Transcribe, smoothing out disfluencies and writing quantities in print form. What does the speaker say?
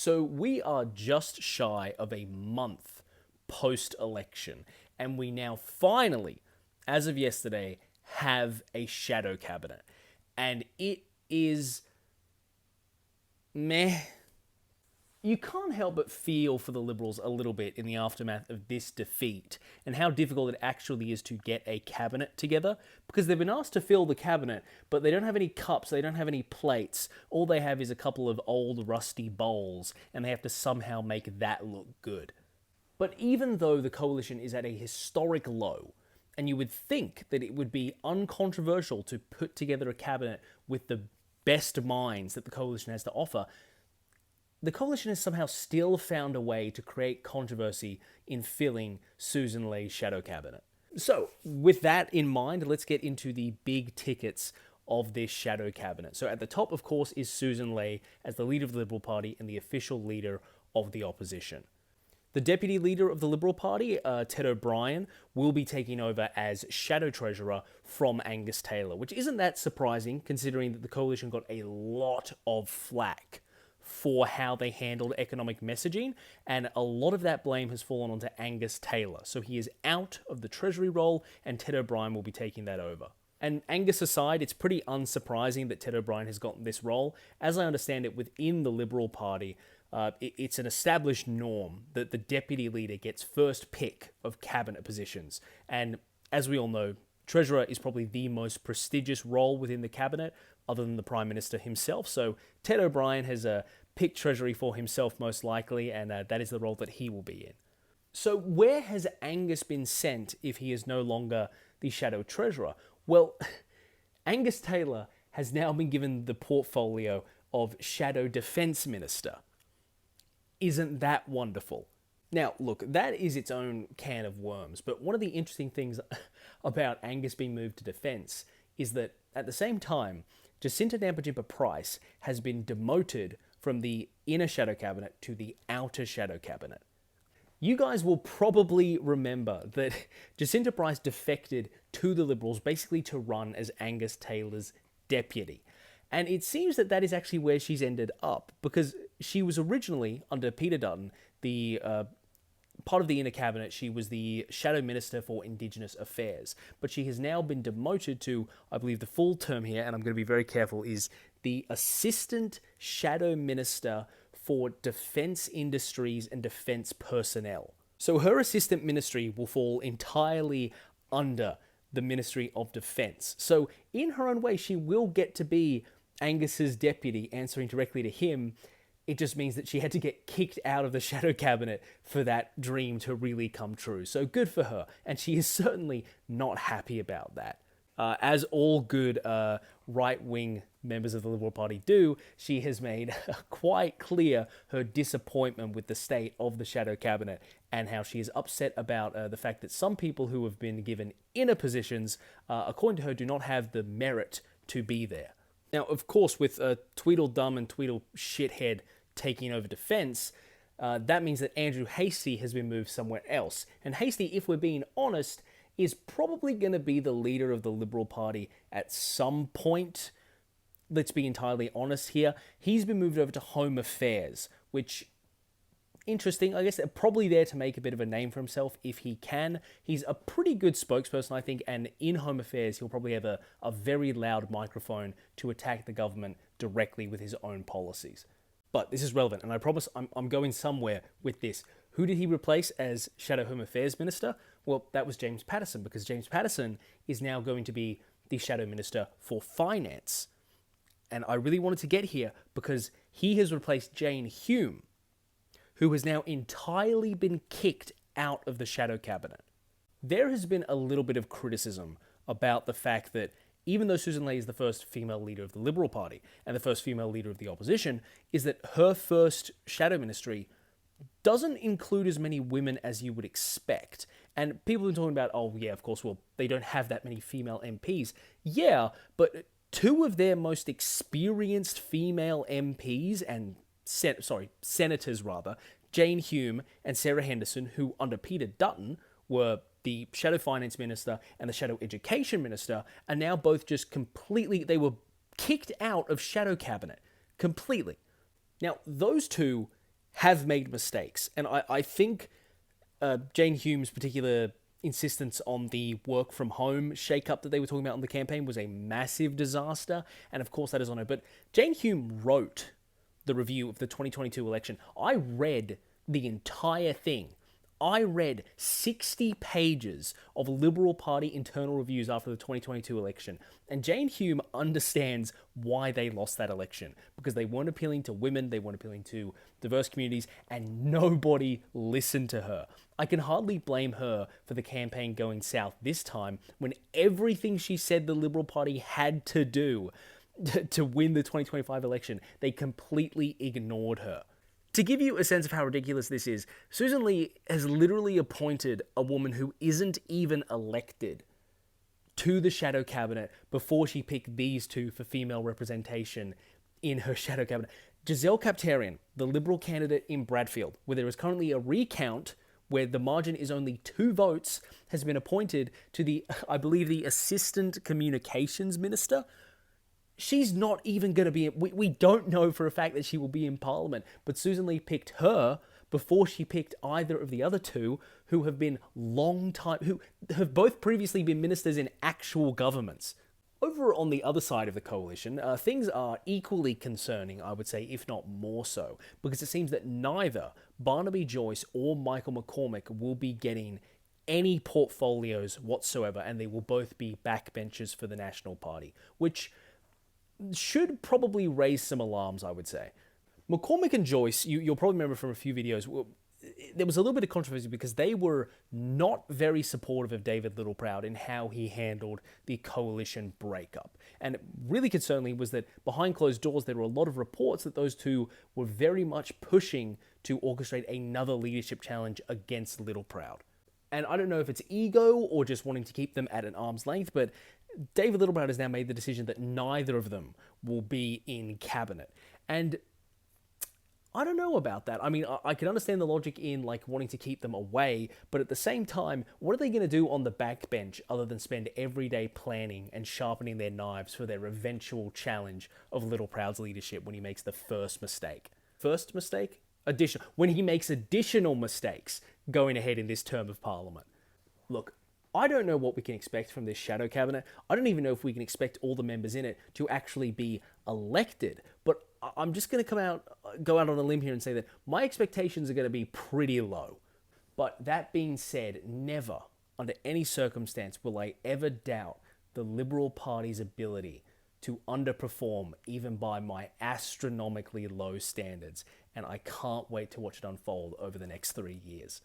So we are just shy of a month post-election, and we now finally, as of yesterday, have a shadow cabinet. And it is meh. You can't help but feel for the Liberals a little bit in the aftermath of this defeat and how difficult it actually is to get a cabinet together, because they've been asked to fill the cabinet, but they don't have any cups, they don't have any plates. All they have is a couple of old rusty bowls, and they have to somehow make that look good. But even though the coalition is at a historic low, and you would think that it would be uncontroversial to put together a cabinet with the best minds that the coalition has to offer, the coalition has somehow still found a way to create controversy in filling Susan Leigh's shadow cabinet. So, with that in mind, let's get into the big tickets of this shadow cabinet. So at the top, of course, is Susan Leigh as the leader of the Liberal Party and the official leader of the opposition. The deputy leader of the Liberal Party, Ted O'Brien, will be taking over as Shadow Treasurer from Angus Taylor, which isn't that surprising considering that the coalition got a lot of flack for how they handled economic messaging, and a lot of that blame has fallen onto Angus Taylor. So he is out of the Treasury role, and Ted O'Brien will be taking that over. And Angus aside, it's pretty unsurprising that Ted O'Brien has gotten this role. As I understand it, within the Liberal Party, it's an established norm that the deputy leader gets first pick of cabinet positions. And as we all know, Treasurer is probably the most prestigious role within the cabinet, other than the Prime Minister himself. So Ted O'Brien has picked Treasury for himself most likely, and that is the role that he will be in. So where has Angus been sent if he is no longer the Shadow Treasurer? Well, Angus Taylor has now been given the portfolio of Shadow Defence Minister. Isn't that wonderful? Now, look, that is its own can of worms, but one of the interesting things about Angus being moved to defence is that, at the same time, Jacinta Nampijinpa-Price has been demoted from the inner shadow cabinet to the outer shadow cabinet. You guys will probably remember that Jacinta Price defected to the Liberals basically to run as Angus Taylor's deputy. And it seems that that is actually where she's ended up, because she was originally, under Peter Dutton, the part of the inner cabinet. She was the Shadow Minister for Indigenous Affairs, but she has now been demoted to, I believe the full term here, and I'm going to be very careful, is the Assistant Shadow Minister for Defence Industries and Defence Personnel. So her assistant ministry will fall entirely under the Ministry of Defence. So in her own way, she will get to be Angus's deputy, answering directly to him. It just means that she had to get kicked out of the shadow cabinet for that dream to really come true. So good for her. And she is certainly not happy about that. As all good right-wing members of the Liberal Party do, she has made quite clear her disappointment with the state of the shadow cabinet and how she is upset about the fact that some people who have been given inner positions, according to her, do not have the merit to be there. Now, of course, with Tweedledum and Tweedle Shithead taking over defence, that means that Andrew Hastie has been moved somewhere else. And Hastie, if we're being honest, is probably going to be the leader of the Liberal Party at some point. Let's be entirely honest here. He's been moved over to Home Affairs, which, interesting. I guess they're probably there to make a bit of a name for himself if he can. He's a pretty good spokesperson, I think, and in Home Affairs, he'll probably have a very loud microphone to attack the government directly with his own policies. But this is relevant, and I promise I'm going somewhere with this. Who did he replace as Shadow Home Affairs Minister? Well, that was James Patterson, because James Patterson is now going to be the Shadow Minister for Finance. And I really wanted to get here because he has replaced Jane Hume, who has now entirely been kicked out of the shadow cabinet. There has been a little bit of criticism about the fact that even though Susan Leigh is the first female leader of the Liberal Party and the first female leader of the opposition, is that her first shadow ministry doesn't include as many women as you would expect. And people have been talking about, oh yeah, of course, well, they don't have that many female MPs. Yeah, but two of their most experienced female MPs and senators, Jane Hume and Sarah Henderson, who under Peter Dutton were the Shadow Finance Minister and the Shadow Education Minister, are now both just completely, they were kicked out of Shadow Cabinet. Completely. Now, those two have made mistakes. And I think Jane Hume's particular insistence on the work from home shake-up that they were talking about on the campaign was a massive disaster. And of course that is on her. But Jane Hume wrote the review of the 2022 election. I read the entire thing. I read 60 pages of Liberal Party internal reviews after the 2022 election. And Jane Hume understands why they lost that election. Because they weren't appealing to women, they weren't appealing to diverse communities, and nobody listened to her. I can hardly blame her for the campaign going south this time, when everything she said the Liberal Party had to do to win the 2025 election, they completely ignored her. To give you a sense of how ridiculous this is, Susan Lee has literally appointed a woman who isn't even elected to the shadow cabinet before she picked these two for female representation in her shadow cabinet. Jazelle Captarian, the Liberal candidate in Bradfield, where there is currently a recount where the margin is only 2 votes, has been appointed to the, I believe, the Assistant Communications Minister. She's not even going to be... We don't know for a fact that she will be in Parliament, but Susan Lee picked her before she picked either of the other two, who have been who have both previously been ministers in actual governments. Over on the other side of the coalition, things are equally concerning, I would say, if not more so, because it seems that neither Barnaby Joyce or Michael McCormack will be getting any portfolios whatsoever, and they will both be backbenchers for the National Party, which should probably raise some alarms, I would say. McCormack and Joyce, you'll probably remember from a few videos, there was a little bit of controversy because they were not very supportive of David Littleproud in how he handled the coalition breakup. And really concerningly was that behind closed doors, there were a lot of reports that those two were very much pushing to orchestrate another leadership challenge against Littleproud. And I don't know if it's ego or just wanting to keep them at an arm's length, but David Littleproud has now made the decision that neither of them will be in cabinet. And I don't know about that. I mean, I can understand the logic in like wanting to keep them away, but at the same time, what are they going to do on the backbench other than spend every day planning and sharpening their knives for their eventual challenge of Littleproud's leadership when he makes the first mistake? First mistake? When he makes additional mistakes going ahead in this term of Parliament. Look, I don't know what we can expect from this shadow cabinet. I don't even know if we can expect all the members in it to actually be elected. But I'm just going to go out on a limb here and say that my expectations are going to be pretty low. But that being said, never, under any circumstance, will I ever doubt the Liberal Party's ability to underperform even by my astronomically low standards. And I can't wait to watch it unfold over the next 3 years.